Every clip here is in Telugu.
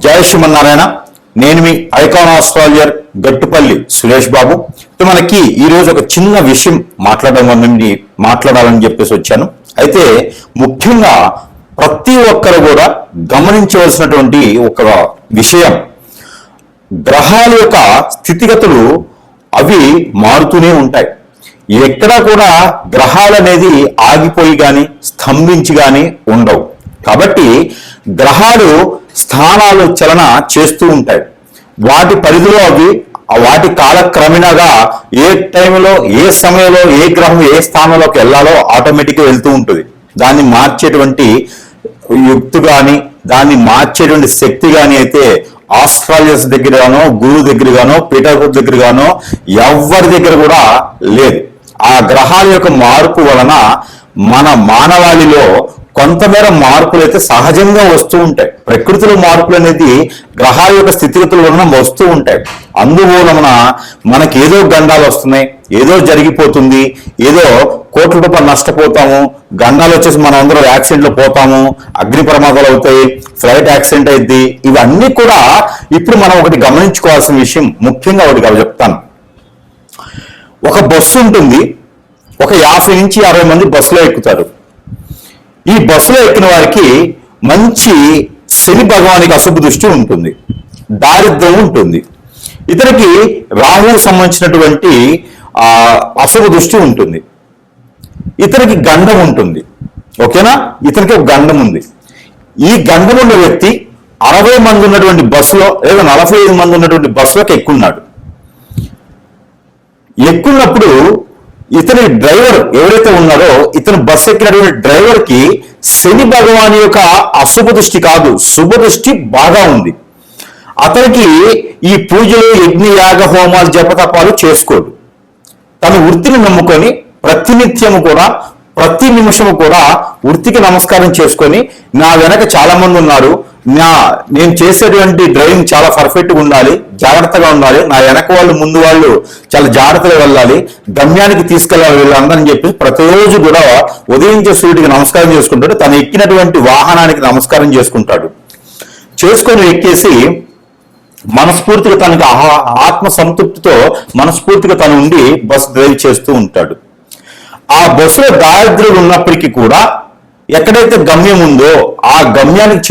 జయ శ్రీమన్నారాయణ. నేను మీ ఐకాన్ ఆస్ట్రాలజర్ గట్టుపల్లి సురేష్ బాబు. మనకి ఈరోజు ఒక చిన్న విషయం మాట్లాడాలని చెప్పేసి వచ్చాను. అయితే ముఖ్యంగా ప్రతి ఒక్కరు కూడా గమనించవలసినటువంటి ఒక విషయం, గ్రహాల యొక్క స్థితిగతులు అవి మారుతూనే ఉంటాయి. ఎక్కడా కూడా గ్రహాలు అనేది ఆగిపోయి కానీ స్తంభించి కానీ ఉండవు. కాబట్టి గ్రహాలు స్థానాలు చలన చేస్తూ ఉంటాయి. వాటి పరిధిలో అవి వాటి కాలక్రమేణాగా ఏ టైంలో ఏ సమయంలో ఏ గ్రహం ఏ స్థానంలోకి వెళ్ళాలో ఆటోమేటిక్గా వెళ్తూ ఉంటుంది. దాన్ని మార్చేటువంటి యుక్తి కానీ దాన్ని మార్చేటువంటి శక్తి కానీ అయితే ఆస్ట్రాలజర్స్ దగ్గర గానో గురువు దగ్గర గానో పీఠాధిపతి దగ్గర గానో ఎవరి దగ్గర కూడా లేదు. ఆ గ్రహాల యొక్క మార్పు వలన మన మానవాళిలో కొంతమేర మార్పులు అయితే సహజంగా వస్తూ ఉంటాయి. ప్రకృతిలో మార్పులు అనేది గ్రహాల యొక్క స్థితిగతుల వలన వస్తూ ఉంటాయి. అందువలన మనకి ఏదో గండాలు వస్తున్నాయి, ఏదో జరిగిపోతుంది, ఏదో కోట్ల రూపాయలు నష్టపోతాము, గండాలు వచ్చేసి మనం అందరూ యాక్సిడెంట్లు పోతాము, అగ్ని ప్రమాదాలు అవుతాయి, ఫ్లైట్ యాక్సిడెంట్ అయింది. ఇవన్నీ కూడా ఇప్పుడు మనం ఒకటి గమనించుకోవాల్సిన విషయం. ముఖ్యంగా ఒకటి చెప్తాను. ఒక బస్సు ఉంటుంది, ఒక 50 నుంచి 60 మంది బస్సులో ఎక్కుతారు. ఈ బస్సులో ఎక్కిన వారికి మంచి శని భగవానికి అశుభ దృష్టి ఉంటుంది, దారిద్ర్యం ఉంటుంది. ఇతనికి రాహువుకు సంబంధించినటువంటి అశుభ దృష్టి ఉంటుంది. ఇతనికి గండం ఉంటుంది. ఓకేనా? ఇతనికి ఒక గండం ఉంది. ఈ గండం ఉన్న వ్యక్తి 60 మంది ఉన్నటువంటి బస్సులో లేదా 45 మంది ఉన్నటువంటి బస్సులోకి ఎక్కున్నాడు. ఎక్కున్నప్పుడు ఇతని డ్రైవర్ ఎవరైతే ఉన్నారో ఇతను బస్సు ఎక్కినటువంటి డ్రైవర్ కి శని భగవాన్ యొక్క అశుభ దృష్టి కాదు, శుభ దృష్టి బాగా ఉంది. అతనికి ఈ పూజలు యజ్ఞ యాగ హోమాలు జపతపాలు చేసుకోడు. తన వృత్తిని నమ్ముకొని ప్రతినిత్యము కూడా ప్రతి నిమిషము కూడా వృత్తికి నమస్కారం చేసుకొని, నా వెనక చాలా మంది ఉన్నారు, నేను చేసేటువంటి డ్రైవింగ్ చాలా పర్ఫెక్ట్గా ఉండాలి, జాగ్రత్తగా ఉండాలి, నా వెనక వాళ్ళు ముందు వాళ్ళు చాలా జాగ్రత్తగా వెళ్ళాలి, గమ్యానికి తీసుకెళ్ళాలి వీళ్ళందరని చెప్పి ప్రతిరోజు కూడా ఉదయించే సూర్యుడికి నమస్కారం చేసుకుంటాడు. తను ఎక్కినటువంటి వాహనానికి నమస్కారం చేసుకుంటాడు. చేసుకొని ఎక్కేసి మనస్ఫూర్తిగా తనకి ఆత్మ సంతృప్తితో మనస్ఫూర్తిగా తను ఉండి బస్సు డ్రైవ్ చేస్తూ ఉంటాడు. ఆ బస్సులో దారిద్ర్యం ఉన్నప్పటికీ కూడా ఎక్కడైతే గమ్యం ఉందో ఆ గమ్యానికి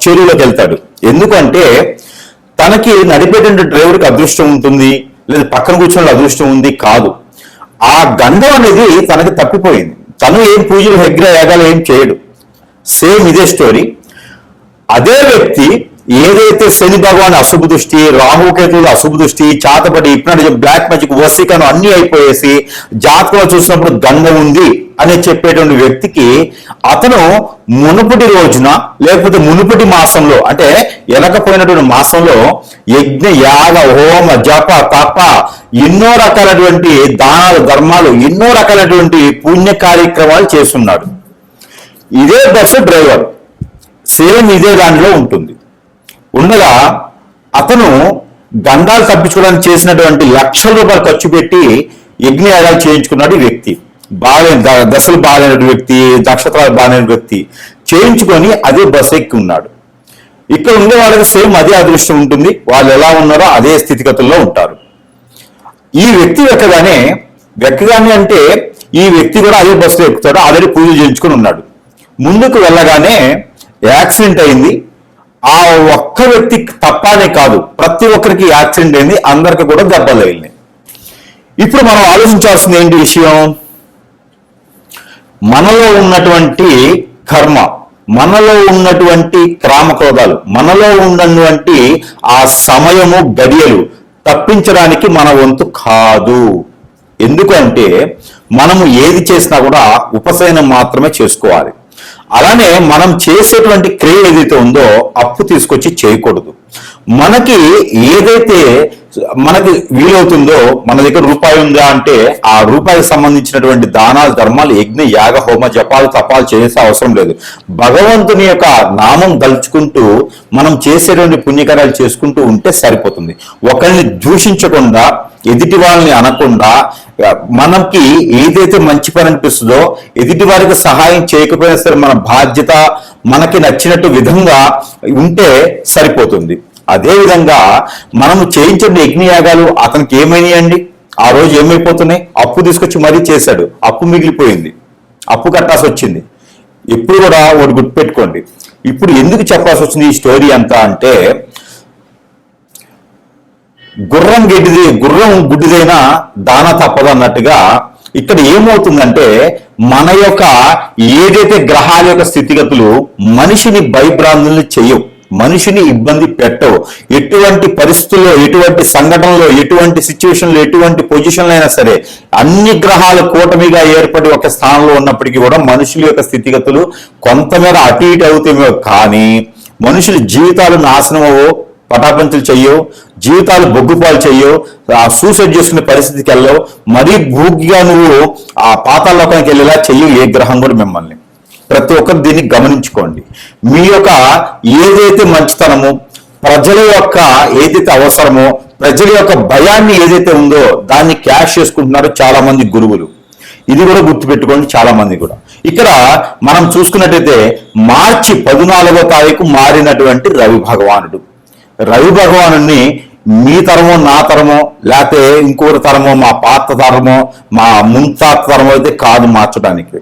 చేరువలోకి వెళ్తాడు. ఎందుకంటే తనకి నడిపేటువంటి డ్రైవర్కి అదృష్టం ఉంటుంది, లేదా పక్కన కూర్చొని అదృష్టం ఉంది కాదు. ఆ గండం అనేది తనకి తప్పిపోయింది. తను ఏం పూజలు హెగ్ర యాగాలు ఏం చేయడు. సేమ్ ఇదే స్టోరీ. అదే వ్యక్తి ఏదైతే శని భగవాన్ అశుభ దృష్టి, రాహుకేతువులు అశుభ దృష్టి, చాతపడి ఇప్పుడు బ్లాక్ మ్యాజిక్ వసీకరణ అన్ని అయిపోయేసి జాతకంలో చూసినప్పుడు గండం ఉంది అని చెప్పేటువంటి వ్యక్తికి అతను మునుపటి రోజున లేకపోతే మునుపటి మాసంలో అంటే వెనకపోయినటువంటి మాసంలో యజ్ఞ యాగ హోమ జప తప ఎన్నో రకాలటువంటి దానాలు ధర్మాలు ఎన్నో రకాలటువంటి పుణ్య కార్యక్రమాలు చేస్తున్నాడు. ఇదే బస్సు డ్రైవర్ సేమ్ ఇదే దానిలో ఉంటుంది. ఉండగా అతను గండాలు తప్పించుకోవడానికి చేసినటువంటి లక్షల రూపాయలు ఖర్చు పెట్టి యజ్ఞయాగాలు చేయించుకున్నాడు. ఈ వ్యక్తి దశలు బాగాలేని వ్యక్తి, నక్షత్రాలు బాగాలేని వ్యక్తి చేయించుకొని అదే బస్సు ఎక్కి ఉన్నాడు. ఇక్కడ ఉండే వాళ్ళకి సేమ్ అదే అదృష్టం ఉంటుంది. వాళ్ళు ఎలా ఉన్నారో అదే స్థితిగతుల్లో ఉంటారు. ఈ వ్యక్తి వెక్కగానే అంటే ఈ వ్యక్తి కూడా అదే బస్సులో ఎక్కుతాడు. ఆల్రెడీ పూజలు చేయించుకొని ఉన్నాడు. ముందుకు వెళ్ళగానే యాక్సిడెంట్ అయింది. ఆ ఒక్క వ్యక్తి తప్పనే కాదు, ప్రతి ఒక్కరికి యాక్సిడెంట్ అయింది, అందరికి కూడా దెబ్బలు తగిలినాయి. ఇప్పుడు మనం ఆలోచించాల్సింది ఏంటి విషయం? మనలో ఉన్నటువంటి కర్మ, మనలో ఉన్నటువంటి క్రామక్రోధాలు, మనలో ఉన్నటువంటి ఆ సమయము గడియలు తప్పించడానికి మన వంతు కాదు. ఎందుకంటే మనము ఏది చేసినా కూడా ఉపశమనం మాత్రమే చేసుకోవాలి. అలానే మనం చేసేటువంటి క్రియ ఏదైతే ఉందో అప్పు తీసుకొచ్చి చేయకూడదు. మనకి ఏదైతే మనకి వీలవుతుందో, మన దగ్గర రూపాయి ఉందా అంటే ఆ రూపాయికి సంబంధించినటువంటి దానాలు, ధర్మాలు, యజ్ఞ, యాగ, హోమ, జపాలు, తపాలు చేసే అవసరం లేదు. భగవంతుని యొక్క నామం దలుచుకుంటూ మనం చేసేటువంటి పుణ్యకార్యాలు చేసుకుంటూ ఉంటే సరిపోతుంది. ఒకరిని దూషించకుండా, ఎదుటి వాళ్ళని అనకుండా, మనకి ఏదైతే మంచి పని అనిపిస్తుందో ఎదుటి వారికి సహాయం చేయకపోయినా సరే మన బాధ్యత మనకి నచ్చినట్టు విధంగా ఉంటే సరిపోతుంది. అదేవిధంగా మనము చేయించిన యజ్ఞయాగాలు అతనికి ఏమైనాయండి? ఆ రోజు ఏమైపోతున్నాయి? అప్పు తీసుకొచ్చి మరీ చేశాడు, అప్పు మిగిలిపోయింది, అప్పు కట్టాల్సి వచ్చింది. ఎప్పుడు కూడా ఒకటి గుర్తుపెట్టుకోండి. ఇప్పుడు ఎందుకు చెప్పాల్సి వచ్చింది ఈ స్టోరీ అంతా అంటే, గుర్రం గుడ్డిదైనా దాన తప్పదు అన్నట్టుగా ఇక్కడ ఏమవుతుందంటే, మన యొక్క ఏదైతే గ్రహాల యొక్క స్థితిగతులు మనిషిని భయభ్రాంతుల్ని చేయవు, మనిషిని ఇబ్బంది పెట్టవు. ఎటువంటి పరిస్థితుల్లో, ఎటువంటి సంఘటనలో, ఎటువంటి సిచ్యువేషన్లో, ఎటువంటి పొజిషన్లో అయినా సరే అన్ని గ్రహాలు కూటమిగా ఏర్పడి ఒక స్థానంలో ఉన్నప్పటికీ కూడా మనుషుల యొక్క స్థితిగతులు కొంతమేర అటు ఇటు అవుతామో కానీ మనుషుల జీవితాలు నాశనం అవ్వవు, పటాపంచులు చెయ్యవు, జీవితాలు బొగ్గుపాలు చెయ్యవు, సూసైడ్ చేసుకునే పరిస్థితికి వెళ్ళవు, మరీ భూగిగా నువ్వు ఆ పాతాళలోకానికి వెళ్ళేలా చెయ్యవు ఏ గ్రహం కూడా మిమ్మల్ని. ప్రతి ఒక్కరు దీన్ని గమనించుకోండి. మీ యొక్క ఏదైతే మంచితనమో, ప్రజల యొక్క ఏదైతే అవసరమో, ప్రజల యొక్క భయాన్ని ఏదైతే ఉందో దాన్ని క్యాష్ చేసుకుంటున్నారు చాలా మంది గురువులు. ఇది కూడా గుర్తుపెట్టుకోండి చాలా మంది కూడా. ఇక్కడ మనం చూసుకున్నట్టయితే మార్చి 14వ తారీఖు మారినటువంటి రవి భగవానుడు. రవి భగవానుడిని మీ తరమో, నా తరమో, లేకపోతే ఇంకొకరి తరమో, మా పాత తరమో, మా ముంతాత తరమో అయితే కాదు మార్చడానికి.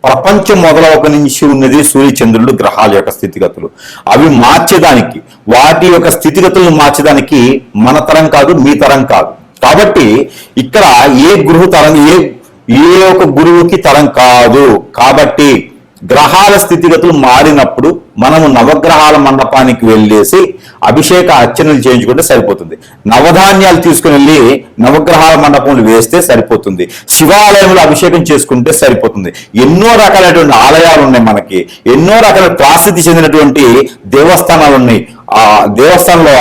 ప్రపంచం మొదలవక నుంచి ఉన్నది సూర్యచంద్రుడు, గ్రహాల యొక్క స్థితిగతులు. అవి మార్చేదానికి, వాటి యొక్క స్థితిగతులను మార్చేదానికి మన తరం కాదు, మీ తరం కాదు. కాబట్టి ఇక్కడ ఏ గురువు తరం, ఏ ఒక గురువుకి తరం కాదు. కాబట్టి గ్రహాల స్థితిగతులు మారినప్పుడు మనము నవగ్రహాల మండపానికి వెళ్ళేసి అభిషేక అర్చనలు చేయించుకుంటే సరిపోతుంది. నవధాన్యాలు తీసుకుని వెళ్ళి నవగ్రహాల మండపంలో వేస్తే సరిపోతుంది. శివాలయంలో అభిషేకం చేసుకుంటే సరిపోతుంది. ఎన్నో రకాలైనటువంటి ఆలయాలు ఉన్నాయి మనకి, ఎన్నో రకాల ప్రసిద్ధి చెందినటువంటి దేవస్థానాలు ఉన్నాయి. ఆ దేవస్థానంలో,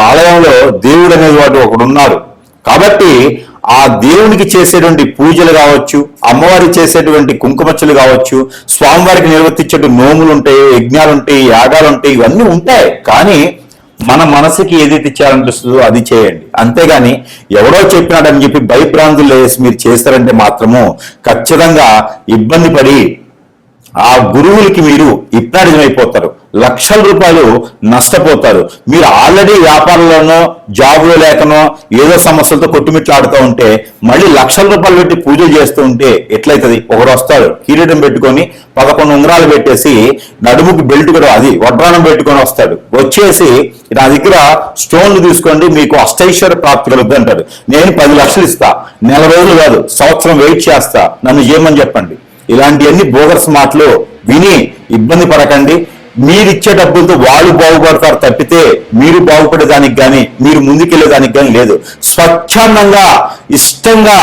ఆలయంలో దేవుడు అనేది వాడు ఒకడు ఉన్నారు. కాబట్టి ఆ దేవునికి చేసేటువంటి పూజలు కావచ్చు, అమ్మవారికి చేసేటువంటి కుంకుమచ్చలు కావచ్చు, స్వామివారికి నిర్వర్తించే నోములు ఉంటాయి, యజ్ఞాలు ఉంటాయి, యాగాలు ఉంటాయి, ఇవన్నీ ఉంటాయి. కానీ మన మనసుకి ఏదైతే ఇచ్చారనిపిస్తుందో అది చేయండి. అంతేగాని ఎవడో చెప్పినాడని చెప్పి భయభ్రాంతులు వేసి మీరు చేస్తారంటే మాత్రము ఖచ్చితంగా ఇబ్బంది పడి ఆ గురువులకి మీరు హిప్నాటిజం అయిపోతారు, లక్షల రూపాయలు నష్టపోతారు. మీరు ఆల్రెడీ వ్యాపారంలోనో, జాబులో లేకనో ఏదో సమస్యలతో కొట్టుమిట్లాడుతూ ఉంటే మళ్ళీ లక్షల రూపాయలు పెట్టి పూజలు చేస్తూ ఉంటే ఎట్లయితుంది? ఒకడు వస్తాడు కిరీటం పెట్టుకొని 11 ఉంగరాలు పెట్టేసి నడుముకి బెల్ట్ కూడా, అది వడ్రానం పెట్టుకొని వస్తాడు. వచ్చేసి నా దగ్గర స్టోన్లు తీసుకోండి మీకు అష్టైశ్వర్య ప్రాప్తి కలుగుతుంది అంటాడు. నేను 10 లక్షలు ఇస్తా, నెల రోజులు కాదు సంవత్సరం వెయిట్ చేస్తా, నన్ను చేయమని చెప్పండి. ఇలాంటివన్నీ బోగర్స్ మాటలు విని ఇబ్బంది పడకండి. మీరిచ్చే డబ్బులతో వాళ్ళు బాగుపడతారు తప్పితే మీరు బాగుపడేదానికి కానీ, మీరు ముందుకెళ్ళేదానికి కానీ లేదు. స్వచ్ఛందంగా, ఇష్టంగా,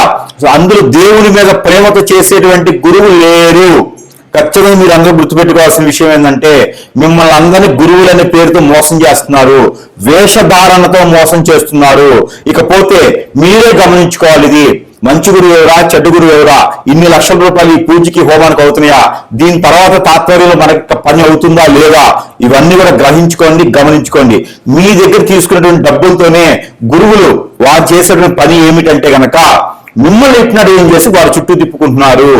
అందరూ దేవుని మీద ప్రేమతో చేసేటువంటి గురువు లేరు. ఖచ్చితంగా మీరు అందరూ గుర్తుపెట్టుకోవాల్సిన విషయం ఏంటంటే, మిమ్మల్ని అందరినీ గురువులనే పేరుతో మోసం చేస్తున్నారు, వేషధారణతో మోసం చేస్తున్నారు. ఇకపోతే మీరే గమనించుకోవాలి, ఇది మంచి గురువు ఎవరా, చెడ్డ గురువు ఎవరా, ఇన్ని లక్షల రూపాయలు ఈ పూజకి హోమానికి అవుతున్నాయా, దీని తర్వాత తాత్పర్యంలో మనకి పని అవుతుందా లేదా, ఇవన్నీ కూడా గ్రహించుకోండి, గమనించుకోండి. మీ దగ్గర తీసుకున్నటువంటి డబ్బులతోనే గురువులు వారు చేసేటువంటి పని ఏమిటంటే గనక మిమ్మల్ని ఎట్టినట్టు ఏం చేసి వారు చుట్టూ తిప్పుకుంటున్నారు.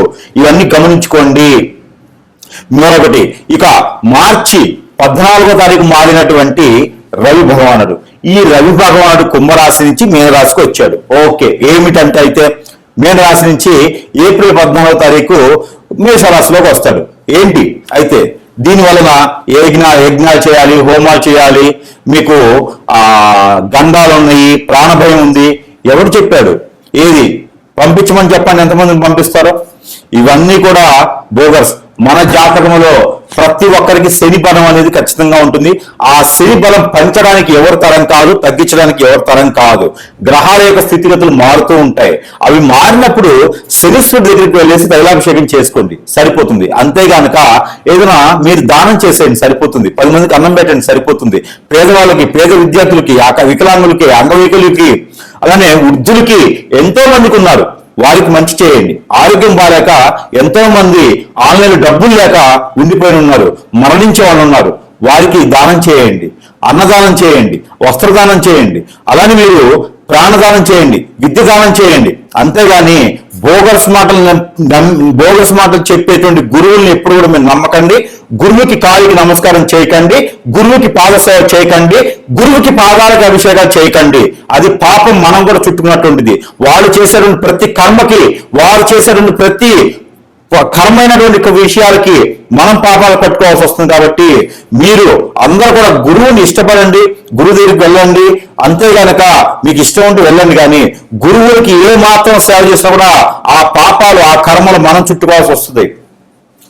ఇవన్నీ గమనించుకోండి. మరొకటి, ఇక మార్చి 14వ తారీఖు మారినటువంటి రవి భగవానుడు. ఈ రవి భగవానుడు కుంభరాశి నుంచి మీనరాశికి వచ్చాడు. ఓకే, ఏమిటంటే అయితే మీనరాశి నుంచి ఏప్రిల్ 14వ తారీఖు మేషరాశిలోకి వస్తాడు. ఏంటి అయితే దీని వలన యజ్ఞాలు చేయాలి, హోమాలు చేయాలి, మీకు గండాలు ఉన్నాయి, ప్రాణభయం ఉంది. ఎవరు చెప్పాడు? ఏది పంపించమని చెప్పండి, ఎంతమందిని పంపిస్తారో? ఇవన్నీ కూడా బోగస్. మన జాతకంలో ప్రతి ఒక్కరికి శని బలం అనేది ఖచ్చితంగా ఉంటుంది. ఆ శని బలం పెంచడానికి ఎవరి తరం కాదు, తగ్గించడానికి ఎవరి తరం కాదు. గ్రహాల యొక్క స్థితిగతులు మారుతూ ఉంటాయి. అవి మారినప్పుడు శనీశ్వరుడి దగ్గరికి వెళ్ళేసి తైలాభిషేకం చేసుకోండి, సరిపోతుంది. అంతేగానక ఏదైనా మీరు దానం చేసేయండి, సరిపోతుంది. 10 మందికి అన్నం పెట్టండి, సరిపోతుంది. పేదవాళ్ళకి, పేద విద్యార్థులకి, వికలాంగులకి, అంగవైకల్యులకి, అలానే వృద్ధులకి ఎంతో మందికి ఉన్నారు, వారికి మంచి చేయండి. ఆరోగ్యం బాగాలేక ఎంతో మంది ఆన్లైన్ డబ్బులు లేక ఉండిపోయి ఉన్నారు, మరణించే వాళ్ళు ఉన్నారు, వారికి దానం చేయండి. అన్నదానం చేయండి, వస్త్రదానం చేయండి, అలానే మీరు ప్రాణదానం చేయండి, విద్య దానం చేయండి. అంతేగాని బోగస్ మాటలు చెప్పేటువంటి గురువుల్ని ఎప్పుడు కూడా మీరు నమ్మకండి. గురువుకి కాలికి నమస్కారం చేయకండి, గురువుకి పాదసేవ చేయకండి, గురువుకి పాదాలకు అభిషేకాలు చేయకండి. అది పాపం మనం కూడా చుట్టుకున్నటువంటిది. వాళ్ళు చేసేటువంటి ప్రతి కర్మకి, వారు చేసేటువంటి ప్రతి కర్మైనటువంటి విషయాలకి మనం పాపాలు కట్టుకోవాల్సి వస్తుంది. కాబట్టి మీరు అందరూ కూడా గురువుని ఇష్టపడండి, గురువు దగ్గరికి వెళ్ళండి. అంతేగానక మీకు ఇష్టం ఉంటే వెళ్ళండి, కానీ గురువులకి ఏ మాత్రం సేవ చేసినా కూడా ఆ పాపాలు, ఆ కర్మలు మనం చుట్టుకోవాల్సి వస్తుంది.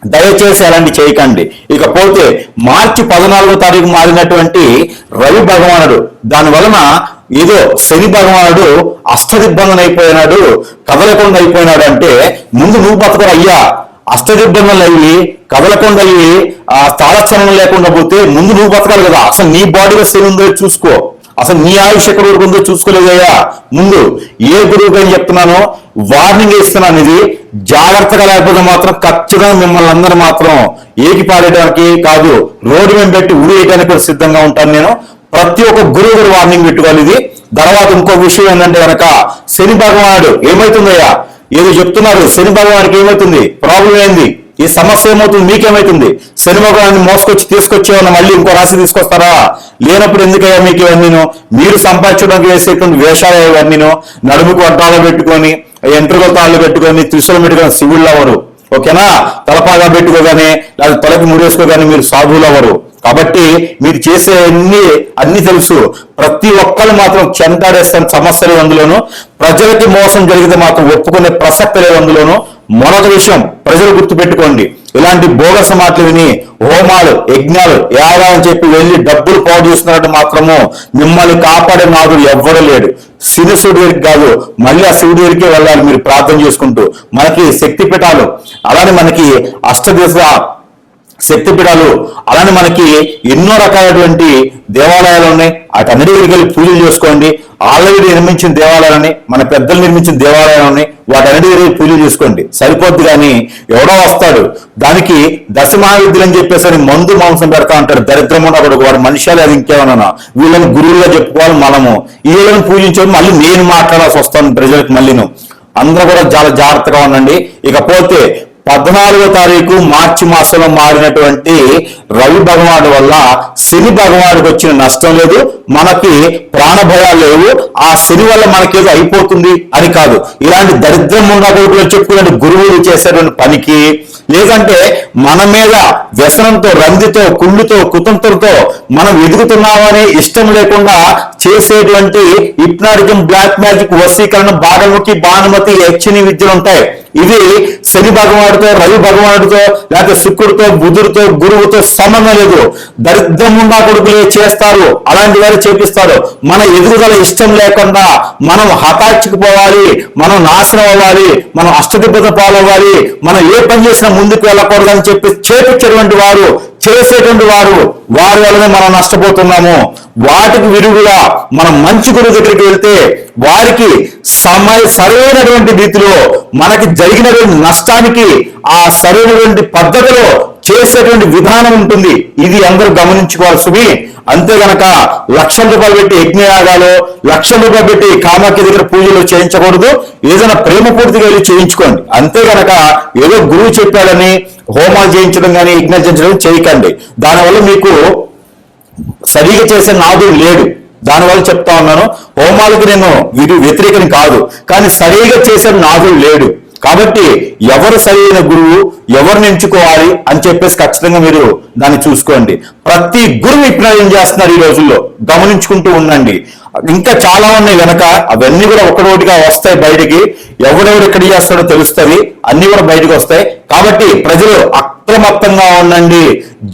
దయచేసి అలాంటి చేయకండి. ఇకపోతే మార్చి 14వ తారీఖు మారినటువంటి రవి భగవానుడు, దాని వలన ఏదో శని భగవానుడు అష్టదిగ్బంధన అయిపోయినాడు, కదలకుండా అయిపోయినాడు అంటే ముందు నువ్వు బతకరు అయ్యా. అష్టదిగ్బంధనలు అయ్యి, కదలకుండా అయ్యి, ఆ తాళచలనం లేకుండా పోతే ముందు నువ్వు బతకాలి కదా. అసలు నీ బాడీలో శని ఉందో చూసుకో, అసలు నీ ఆయుష్ ఎక్కడ వరకు ఉందో చూసుకోలేదయ్యా. ముందు ఏ గురువుకి అని చెప్తున్నానో వార్నింగ్ ఇస్తున్నాను. ఇది జాగ్రత్తగా లేకపోతే మాత్రం ఖచ్చితంగా మిమ్మల్ని అందరూ మాత్రం ఏకి పాడేయడానికి కాదు, రోడ్డు మీద పెట్టి ఉడియడానికి కూడా సిద్ధంగా ఉంటాను నేను. ప్రతి ఒక్క గురువు గారు వార్నింగ్ పెట్టుకోవాలి. ఇది తర్వాత ఇంకో విషయం ఏంటంటే కనుక శని భగవానుడు ఏమవుతుందయ్యా, ఏదో చెప్తున్నారు, శని భగవానికి ఏమవుతుంది, ప్రాబ్లం ఏంది, ఈ సమస్య ఏమవుతుంది, మీకేమవుతుంది? శని భగవాన్ని మోసుకొచ్చి తీసుకొచ్చేవన్నా మళ్ళీ ఇంకో రాశి తీసుకొస్తారా? లేనప్పుడు ఎందుకయ్యా మీకు ఇవన్నీను? మీరు సంపాదించడానికి వేసేటువంటి వేషాలు ఇవన్నీను, నడుముకు అడ్డాలు పెట్టుకొని, ఎంట్రుకల తాళ్ళు పెట్టుకొని, త్రిశూలం పెట్టుకొని శివుళ్ళు అవ్వరు. ఓకేనా? తలపాగా పెట్టుకోగానే లేదా తలకి ముడేసుకోగానే మీరు సాధువులు అవ్వరు. కాబట్టి మీరు చేసే అన్ని తెలుసు. ప్రతి ఒక్కరు మాత్రం చెంటాడేస్తాను సమస్యలు అందులోను. ప్రజలకి మోసం జరిగితే మాత్రం ఒప్పుకునే ప్రసక్తి లేదు అందులోను. మరొక విషయం ప్రజలు గుర్తుపెట్టుకోండి, ఇలాంటి బోగస మాటలు విని హోమాలు, యజ్ఞాలు, యాగాలని చెప్పి వెళ్ళి డబ్బులు పాడు చేస్తున్నట్టు మాత్రము మిమ్మల్ని కాపాడే నాదుడు ఎవ్వడూ లేడు. శివుడి దగ్గరికి కాదు, మళ్ళీ ఆ శివుడి దగ్గరికే వెళ్ళాలి మీరు ప్రార్థన చేసుకుంటూ. మనకి శక్తి పీఠాలు, అలానే మనకి అష్టదిశ శక్తిపీఠాలు, అలానే మనకి ఎన్నో రకాలైనటువంటి దేవాలయాలు ఉన్నాయి. వాటన్నిటి దగ్గరికి వెళ్ళి పూజలు చేసుకోండి. ఆల్రెడీ నిర్మించిన దేవాలయాలని, మన పెద్దలు నిర్మించిన దేవాలయాలని, వాటన్నిటి దగ్గర పూజలు చేసుకోండి, సరిపోద్ది. కానీ ఎవడో వస్తాడు, దానికి దశమహావిద్యులు అని చెప్పేసి మందు మాంసం పెడతా అంటాడు, దరిద్రం ఉన్నప్పుడు వాడు మనుషులు అది ఇంకేమన్నా. వీళ్ళని గురువులుగా చెప్పుకోవాలి మనము. వీళ్ళని పూజించడం మళ్ళీ నేను మాట్లాడాల్సి వస్తాను ప్రజలకు. మళ్ళీను అందరూ కూడా చాలా జాగ్రత్తగా ఉండండి. ఇకపోతే 14వ తారీఖు మార్చి మాసంలో మారినటువంటి రవి భగవానుడు వల్ల శని భగవానుడికి వచ్చిన నష్టం లేదు, మనకి ప్రాణ భయాలు లేవు. ఆ శని వల్ల మనకేదో అయిపోతుంది అని కాదు. ఇలాంటి దరిద్రం ఉండకూడదు చెప్పుకునే గురువులు చేసేటువంటి పనికి, లేదంటే మన మీద వ్యసనంతో, రందితో, కుళ్ళుతో, కుతంత్రంతో మనం ఎదుగుతున్నామని ఇష్టం లేకుండా చేసేటువంటి హిప్నాటిజం, బ్లాక్ మ్యాజిక్, వశీకరణ, బాణముఖి, భానుమతి, యక్షిణి విద్యలు ఉంటాయి. ఇవి శని భగవానుడితో, రవి భగవానుడితో, లేకపోతే శుక్రుడితో, బుధుడితో, గురువుతో సంబంధం లేదు. దరిద్రం ఉండా కొడుకులే చేస్తారు, అలాంటి వారు చేపిస్తారు. మన ఎదుగుదల ఇష్టం లేకుండా మనం హఠాత్తుకుపోవాలి, మనం నాశనం అవ్వాలి, మనం అష్టదిబ్బత పాలవ్వాలి, మనం ఏ పని చేసినా ముందుకు వెళ్ళకూడదని చెప్పి చేపించేటువంటి వారు, చేసేటువంటి వారు, వారి వల్లనే మనం నష్టపోతున్నాము. వాటికి విరుగుగా మనం మంచి గురువు దగ్గరికి వెళ్తే వారికి సరైనటువంటి రీతిలో మనకి జరిగినటువంటి నష్టానికి ఆ సరైనటువంటి పద్ధతిలో చేసేటువంటి విధానం ఉంటుంది. ఇది అందరూ గమనించుకోవాలి సుమి. అంతే గనక ₹1,00,000 పెట్టి యజ్ఞయాగాలు, ₹1,00,000 పెట్టి కామాఖ్య దగ్గర పూజలు చేయించకూడదు. ఏదైనా ప్రేమపూర్తిగా వెళ్ళి చేయించుకోండి. అంతే గనక ఏదో గురువు చెప్పాడని హోమాలు చేయించడం కానీ, యజ్ఞాలు చేయించడం చేయకండి. దానివల్ల మీకు సరిగా చేసే నాదుడు లేడు. దానివల్ల చెప్తా ఉన్నాను, హోమాలకి నేను వ్యతిరేకం కాదు, కానీ సరిగా చేసే నాదుడు లేడు. కాబట్టి ఎవరు సరైన గురువు, ఎవరిని ఎంచుకోవాలి అని చెప్పేసి ఖచ్చితంగా మీరు దాన్ని చూసుకోండి. ప్రతి గురువు విప్లవం చేస్తున్నారు ఈ రోజుల్లో, గమనించుకుంటూ ఉండండి. ఇంకా చాలా ఉన్నాయి వెనక, అవన్నీ కూడా ఒకటోటిగా వస్తాయి బయటికి. ఎవడెవడు ఎక్కడ చేస్తాడో తెలుస్తుంది, అన్ని కూడా బయటకు వస్తాయి. కాబట్టి ప్రజలు అప్రమత్తంగా ఉండండి,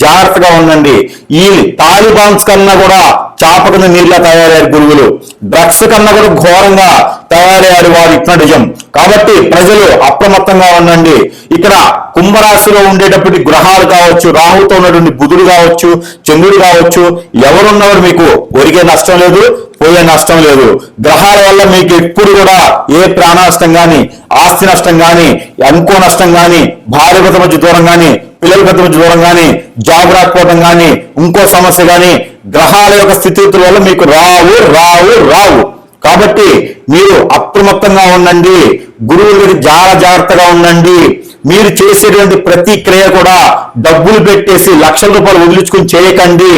జాగ్రత్తగా ఉండండి. ఈ తాలిబాన్స్ కన్నా కూడా చాపకన నీళ్ళ తయారయ్యారు గురువులు, డ్రగ్స్ కన్నా కూడా ఘోరంగా తయారయ్యారు వారు హిప్నటిజం. కాబట్టి ప్రజలు అప్రమత్తంగా ఉండండి. ఇక్కడ కుంభరాశిలో ఉండేటప్పటి గ్రహాలు కావచ్చు, రాహుతో ఉన్నటువంటి బుధుడు కావచ్చు, చంద్రుడు కావచ్చు, ఎవరున్నవారు మీకు ఒరిగే నష్టం లేదు, పోయే నష్టం లేదు. గ్రహాల వల్ల మీకు ఎప్పుడు కూడా ఏ ప్రాణ నష్టం కానీ, ఆస్తి నష్టం కానీ, అనుకో నష్టం కానీ, భార్య భర్త మధ్య దూరం కానీ, పిల్లల పెద్ద మధ్య దూరం కానీ, జాబ్ రాకపోవడం కానీ, ఇంకో సమస్య కానీ గ్రహాల యొక్క స్థితిగతుల వల్ల మీకు రావు. కాబట్టి మీరు అప్రమత్తంగా ఉండండి, గురువుల దగ్గర చాలా జాగ్రత్తగా ఉండండి. మీరు చేసేటువంటి ప్రతి క్రియ కూడా డబ్బులు పెట్టేసి లక్షల రూపాయలు వదిలించుకుని చేయకండి.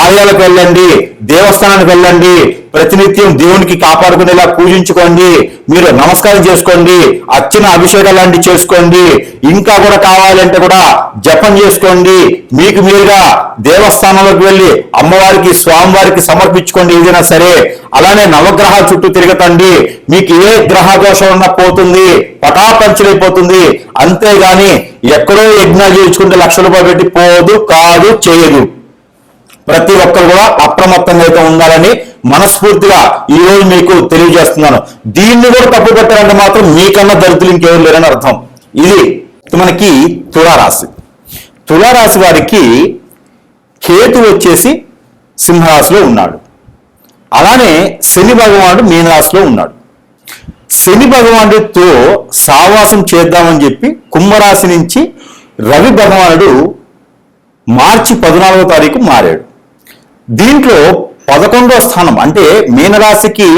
ఆలయాలకు వెళ్ళండి, దేవస్థానానికి వెళ్ళండి, ప్రతినిత్యం దేవునికి కాపాడుకునేలా పూజించుకోండి, మీరు నమస్కారం చేసుకోండి, అర్చన అభిషేకాలు లాంటివి చేసుకోండి. ఇంకా కూడా కావాలంటే కూడా జపం చేసుకోండి. మీకు మీరుగా దేవస్థానంలోకి వెళ్ళి అమ్మవారికి, స్వామివారికి సమర్పించుకోండి ఏదైనా సరే. అలానే నవగ్రహాల చుట్టూ తిరగతండి. మీకు ఏ గ్రహ దోషం ఉన్నా పోతుంది, పటాపంచలైపోతుంది. అంతేగాని ఎక్కడో యజ్ఞాలు చేయించుకుంటే లక్షల రూపాయలు పెట్టి పోదు, కాదు, చేయదు. ప్రతి ఒక్కరు కూడా అప్రమత్తంగా అయితే ఉండాలని మనస్ఫూర్తిగా ఈ రోజు మీకు తెలియజేస్తున్నాను. దీన్ని కూడా తప్పు పెట్టాలంటే మాత్రం మీకన్నా దరిద్రులు ఇంకెవరు లేరని అర్థం. ఇది మనకి తులారాశి. తులారాశి వారికి కేతు వచ్చేసి సింహరాశిలో ఉన్నాడు. అలానే శని భగవానుడు మీనరాశిలో ఉన్నాడు. శని భగవానుడితో సావాసం చేద్దామని చెప్పి కుంభరాశి నుంచి రవి భగవానుడు మార్చి 14వ తారీఖు మారాడు. దీంట్లో 11వ స్థానం అంటే మీనరాశికి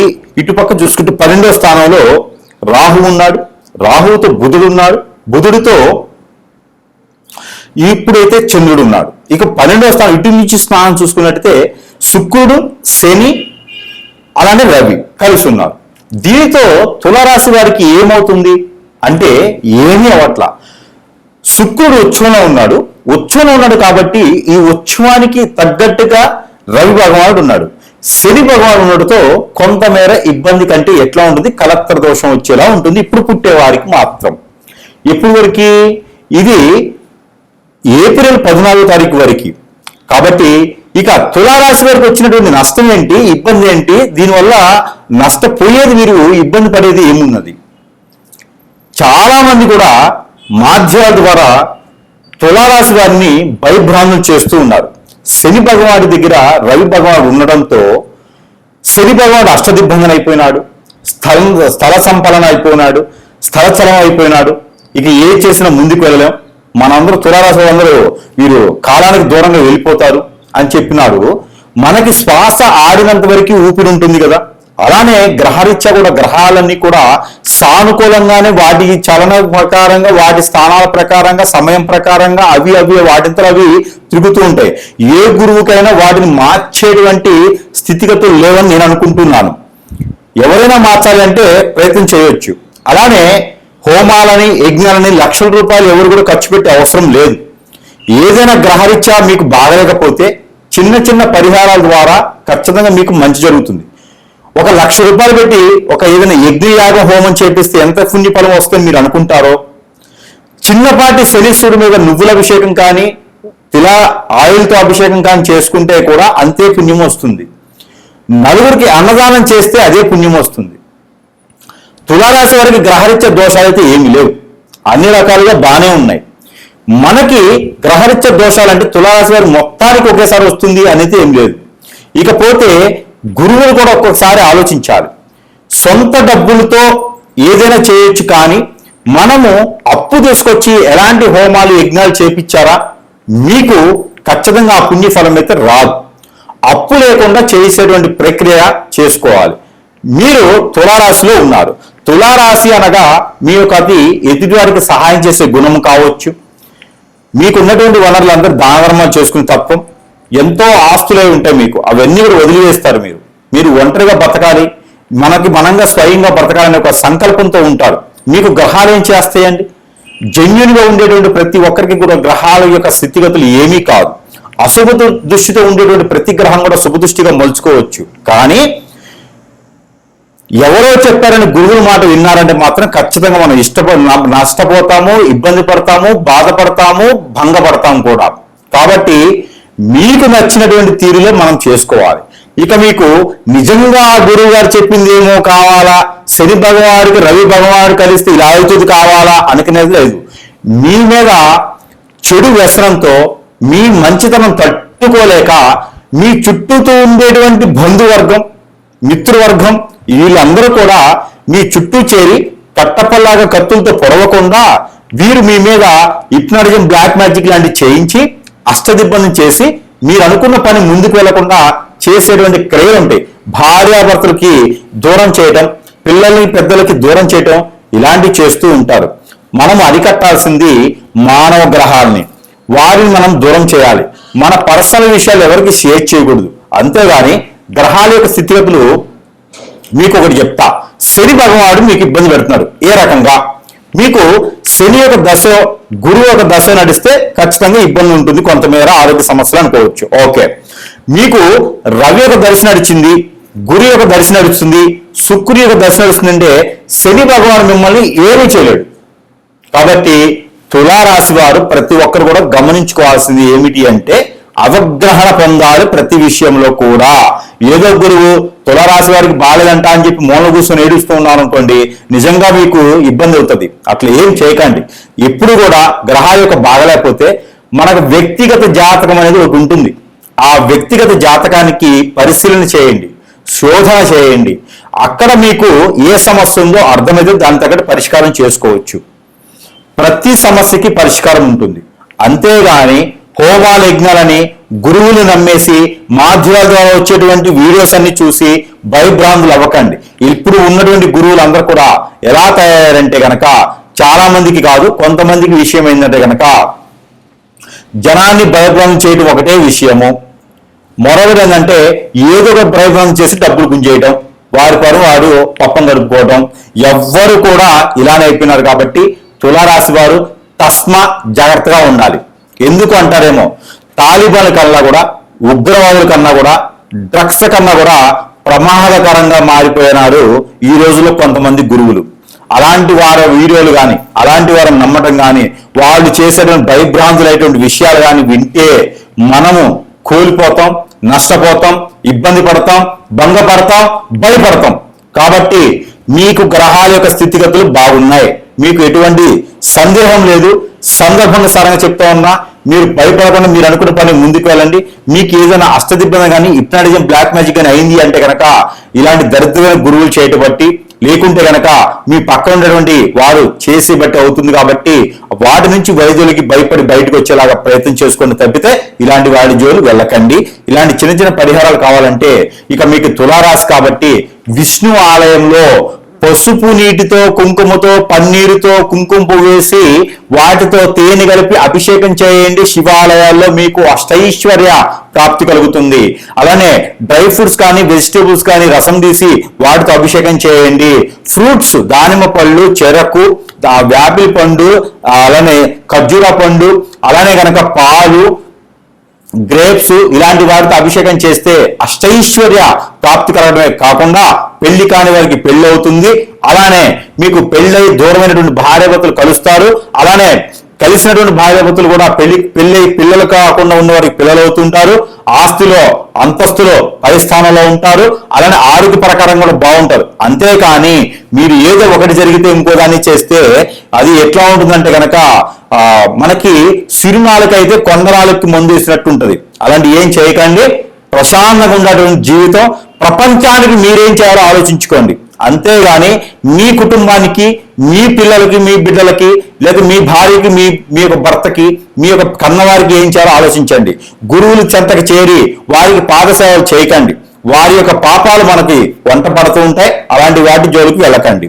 ఇటుపక్క చూసుకుంటే 12వ స్థానంలో రాహు ఉన్నాడు. రాహువుతో బుధుడు ఉన్నాడు. బుధుడితో ఇప్పుడైతే చంద్రుడు ఉన్నాడు. ఇక 12వ స్థానం ఇటు నుంచి స్థానం చూసుకున్నట్టయితే శుక్రుడు, శని, అలానే రవి కలిసి ఉన్నారు. దీనితో తులారాశి వారికి ఏమవుతుంది అంటే ఏమీ అవట్లా. శుక్రుడు ఉత్సవంలో ఉన్నాడు. ఉత్సవంలో ఉన్నాడు కాబట్టి ఈ ఉత్సవానికి తగ్గట్టుగా రవి భగవానుడు ఉన్నాడు. శని భగవానుడు ఉండడంతో కొంతమేర ఇబ్బంది కంటే ఎట్లా ఉంటుంది, కలెక్టర్ దోషం వచ్చేలా ఉంటుంది ఇప్పుడు పుట్టే వారికి మాత్రం. ఎప్పుడు వరకు? ఇది ఏప్రిల్ 14వ తారీఖు వరకు. కాబట్టి ఇక తులారాశి వారికి వచ్చినటువంటి నష్టం ఏంటి, ఇబ్బంది ఏంటి, దీనివల్ల నష్టపోయేది మీరు ఇబ్బంది పడేది ఏమున్నది? చాలా మంది కూడా మాధ్యమాల ద్వారా తులారాశి వారిని భయభ్రాంతులు చేస్తూ ఉన్నారు. శని భగవానుడి దగ్గర రవి భగవానుడు ఉండడంతో శని భగవానుడు అష్టదిగ్బంధన అయిపోయినాడు, స్థల సంపలన అయిపోయినాడు, స్థలచలం అయిపోయినాడు. ఇక ఏ చేసినా ముందుకు వెళ్ళలేం. మనందరూ తులారాశి అందరూ వీరు కాలానికి దూరంగా వెళ్ళిపోతారు అని చెప్పినాడు. మనకి శ్వాస ఆడినంత వరకు ఊపిరి ఉంటుంది కదా, అలానే గ్రహరీత్యా కూడా గ్రహాలన్నీ కూడా సానుకూలంగానే వాటి చలన ప్రకారంగా, వాటి స్థానాల ప్రకారంగా, సమయం ప్రకారంగా అవి వాటింతలో అవి తిరుగుతూ ఉంటాయి. ఏ గురువుకైనా వాటిని మార్చేటువంటి స్థితిగతులు లేవని నేను అనుకుంటున్నాను. ఎవరైనా మార్చాలి అంటే ప్రయత్నం చేయొచ్చు. అలానే హోమాలని, యజ్ఞాలని లక్షల రూపాయలు ఎవరు కూడా ఖర్చు పెట్టే అవసరం లేదు. ఏదైనా గ్రహరీత్యా మీకు బాగలేకపోతే చిన్న చిన్న పరిహారాల ద్వారా ఖచ్చితంగా మీకు మంచి జరుగుతుంది. 1,00,000 రూపాయలు పెట్టి ఒక ఏదైనా యజ్ఞయాగ హోమం చేపిస్తే ఎంత పుణ్యఫలం వస్తుంది మీరు అనుకుంటారో, చిన్నపాటి శనీశ్వరుడి మీద నువ్వుల అభిషేకం కానీ, తిల ఆయిల్తో అభిషేకం కానీ చేసుకుంటే కూడా అంతే పుణ్యం వస్తుంది. నలుగురికి అన్నదానం చేస్తే అదే పుణ్యం వస్తుంది. తులారాశి వారికి గ్రహరీత్య దోషాలు అయితే ఏమీ లేవు, అన్ని రకాలుగా బాగానే ఉన్నాయి. మనకి గ్రహరీత్య దోషాలంటే తులారాశి వారి మొత్తానికి ఒకేసారి వస్తుంది అనేది ఏం లేదు. ఇకపోతే గురువులు కూడా ఒక్కొక్కసారి ఆలోచించాలి. సొంత డబ్బులతో ఏదైనా చేయొచ్చు, కానీ మనము అప్పు తీసుకొచ్చి ఎలాంటి హోమాలు, యజ్ఞాలు చేపించారా మీకు ఖచ్చితంగా ఆ పుణ్యఫలం అయితే రాదు. అప్పు లేకుండా చేసేటువంటి ప్రక్రియ చేసుకోవాలి. మీరు తులారాశిలో ఉన్నారు. తులారాశి అనగా మీ యొక్క అది ఎదుటివారికి సహాయం చేసే గుణం కావచ్చు. మీకు ఉన్నటువంటి వనరులందరూ దానధర్మాలు చేసుకుని తప్పం. ఎంతో ఆస్తులే ఉంటాయి మీకు, అవన్నీ కూడా వదిలివేస్తారు. మీరు ఒంటరిగా బ్రతకాలి, మనంగా స్వయంగా బ్రతకాలనే ఒక సంకల్పంతో ఉంటారు. మీకు గ్రహాలు ఏం చేస్తాయండి? జెన్యున్గా ఉండేటువంటి ప్రతి ఒక్కరికి కూడా గ్రహాల యొక్క స్థితిగతులు ఏమీ కాదు. అశుభ దృష్టితో ఉండేటువంటి ప్రతి గ్రహం కూడా శుభ దృష్టిగా మలుచుకోవచ్చు. కానీ ఎవరో చెప్పారని గురువుల మాట విన్నారంటే మాత్రం ఖచ్చితంగా మనం నష్టపోతాము, ఇబ్బంది పడతాము, బాధపడతాము, భంగపడతాము కూడా. కాబట్టి మీకు నచ్చినటువంటి తీరులో మనం చేసుకోవాలి. ఇక మీకు నిజంగా గురువు గారు చెప్పింది ఏమో కావాలా, శని భగవానుడికి రవి భగవానుడు కలిస్తే ఇలా అవుతుంది కావాలా అనుకునేది లేదు. మీ మీద చెడు వ్యసనంతో మీ మంచితనం తట్టుకోలేక మీ చుట్టూతో ఉండేటువంటి బంధువర్గం, మిత్రవర్గం వీళ్ళందరూ కూడా మీ చుట్టూ చేరి కట్టపల్లాగా కత్తులతో పొడవకుండా వీరు మీ మీద హిప్నాటిజం, బ్లాక్ మ్యాజిక్ లాంటివి చేయించి అష్టదిబ్బనం చేసి మీరు అనుకున్న పని ముందుకు వెళ్లకుండా చేసేటువంటి క్రియలు ఉంటాయి. భార్యాభర్తలకి దూరం చేయటం, పిల్లల్ని పెద్దలకి దూరం చేయటం ఇలాంటివి చేస్తూ ఉంటారు. మనం అరికట్టాల్సింది మానవ గ్రహాలని, వారిని మనం దూరం చేయాలి. మన పర్సనల్ విషయాలు ఎవరికి షేర్ చేయకూడదు. అంతేగాని గ్రహాల యొక్క స్థితిగతులు మీకు ఒకటి చెప్తా. శని భగవానుడు మీకు ఇబ్బంది పెడుతున్నాడు. ఏ రకంగా? మీకు శని యొక్క దశ, గురువు యొక్క దశ నడిస్తే ఖచ్చితంగా ఇబ్బంది ఉంటుంది, కొంతమేర ఆరోగ్య సమస్యలు అనుకోవచ్చు. ఓకే, మీకు రవి యొక్క దశ నడిచింది, గురు యొక్క దశ నడుస్తుంది, శుక్రుని యొక్క దశ నడుస్తుందంటే శని భగవానుడు మిమ్మల్ని ఏమీ చేయలేడు. కాబట్టి తులారాశి వారు ప్రతి ఒక్కరు కూడా గమనించుకోవాల్సింది ఏమిటి అంటే అవగ్రహణ పొందాలి ప్రతి విషయంలో కూడా. ఏదో గురువు తులారాశి వారికి బాలేదంట అని చెప్పి మూల కూర్చొని ఏడుస్తూ ఉన్నాను అనుకోండి, నిజంగా మీకు ఇబ్బంది అవుతుంది. అట్లా ఏం చేయకండి. ఎప్పుడు కూడా గ్రహాల యొక్క బాగలేకపోతే మనకు వ్యక్తిగత జాతకం అనేది ఒకటి ఉంటుంది. ఆ వ్యక్తిగత జాతకానికి పరిశీలన చేయండి, శోధన చేయండి. అక్కడ మీకు ఏ సమస్య ఉందో అర్థమైతే దాని తగ్గట్టు పరిష్కారం చేసుకోవచ్చు. ప్రతి సమస్యకి పరిష్కారం ఉంటుంది. అంతేగాని హోమాల యజ్ఞాలని గురువులు నమ్మేసి మాధ్యమాల ద్వారా వచ్చేటువంటి వీడియోస్ అన్ని చూసి భయభ్రాంతులు అవ్వకండి. ఇప్పుడు ఉన్నటువంటి గురువులందరూ కూడా ఎలా తయారంటే గనక చాలా మందికి కాదు, కొంతమందికి విషయం ఏంటంటే గనక జనాన్ని భయభ్రాంతం చేయడం ఒకటే విషయము. మరొకటి ఏంటంటే ఏదో ఒక భయభ్రాంతం చేసి డబ్బులు గుంజేయడం, వారి పని వాడు పప్పం గడుపుకోవడం. ఎవ్వరు కూడా ఇలానే అయిపోయినారు. కాబట్టి తులారాశి వారు తస్మా జాగ్రత్తగా ఉండాలి. ఎందుకు అంటారేమో, తాలిబాన్ కన్నా కూడా, ఉగ్రవాదుల కన్నా కూడా, డ్రగ్స్ కన్నా కూడా ప్రమాదకరంగా మారిపోయినారు ఈ రోజుల్లో కొంతమంది గురువులు. అలాంటి వారి వీడియోలు కానీ, అలాంటి వారిని నమ్మటం కానీ, వాళ్ళు చేసేటువంటి భయభ్రాంతులైనటువంటి విషయాలు కానీ వింటే మనము కోల్పోతాం, నష్టపోతాం, ఇబ్బంది పడతాం, భంగపడతాం, భయపడతాం. కాబట్టి మీకు గ్రహాల యొక్క స్థితిగతులు బాగున్నాయి, మీకు ఎటువంటి సందేహం లేదు. సందర్భానుసారంగా చెప్తా ఉన్నా, మీరు భయపడకుండా మీరు అనుకున్న పని ముందుకు వెళ్ళండి. మీకు ఏదైనా అష్టదిబ్బన కానీ, హిప్నాటిజం, బ్లాక్ మ్యాజిక్ కానీ అయింది అంటే కనుక ఇలాంటి దరిద్రమైన గురువులు చేయటం బట్టి, లేకుంటే కనుక మీ పక్కన ఉన్నటువంటి వారు చేసి బట్టి అవుతుంది. కాబట్టి వాటి నుంచి వైద్యులకి భయపడి బయటకు వచ్చేలాగా ప్రయత్నం చేసుకుని తప్పితే ఇలాంటి వాడి జోలు వెళ్ళకండి. ఇలాంటి చిన్న చిన్న పరిహారాలు కావాలంటే ఇక మీకు తులారాశి కాబట్టి విష్ణు ఆలయంలో పసుపు నీటితో, కుంకుమతో, పన్నీరుతో కుంకుమ వేసి వాటితో తేనె కలిపి అభిషేకం చేయండి. శివాలయాల్లో మీకు అష్టైశ్వర్య ప్రాప్తి కలుగుతుంది. అలానే డ్రై ఫ్రూట్స్ కానీ, వెజిటేబుల్స్ కానీ రసం తీసి వాటితో అభిషేకం చేయండి. ఫ్రూట్స్, దానిమ్మ పళ్ళు, చెరకు, యాపిల్ పండు, అలానే ఖర్జూర పండు, అలానే కనుక పాలు, గ్రేప్స్ ఇలాంటి వాటితో అభిషేకం చేస్తే అష్టైశ్వర్య ప్రాప్తి కలగడమే కాకుండా పెళ్లి కాని వారికి పెళ్లి అవుతుంది. అలానే మీకు పెళ్ళై దూరమైనటువంటి భార్యాభర్తలు కలుస్తారు. అలానే కలిసినటువంటి భార్యాభర్తలు కూడా పెళ్లి పిల్లలు కాకుండా ఉన్న వారికి పిల్లలు అవుతుంటారు. ఆస్తిలో, అంతస్తులో పై స్థానంలో ఉంటారు. అలానే ఆరోగ్య ప్రకారం కూడా బాగుంటారు. అంతేకాని మీరు ఏదో ఒకటి జరిగితే ఇంకో దాన్ని చేస్తే అది ఎట్లా ఉంటుందంటే కనుక మనకి సినిమాలకైతే కొండరాలకి మందు వేసినట్టు ఉంటుంది. అలాంటి ఏం చేయకండి. ప్రశాంతంగా ఉన్నటువంటి జీవితం, ప్రపంచానికి మీరేం చేయాలో ఆలోచించుకోండి. అంతేగాని మీ కుటుంబానికి, మీ పిల్లలకి, మీ బిడ్డలకి, లేదా మీ భార్యకి, మీ యొక్క భర్తకి, మీ యొక్క కన్నవారికి ఏం చేయాలో ఆలోచించండి. గురువులు చెంతకు చేరి వారికి పాదసేవలు చేయకండి. వారి యొక్క పాపాలు మనకి వంట పడుతూ ఉంటాయి. అలాంటి వాటి జోలికి వెళ్ళకండి.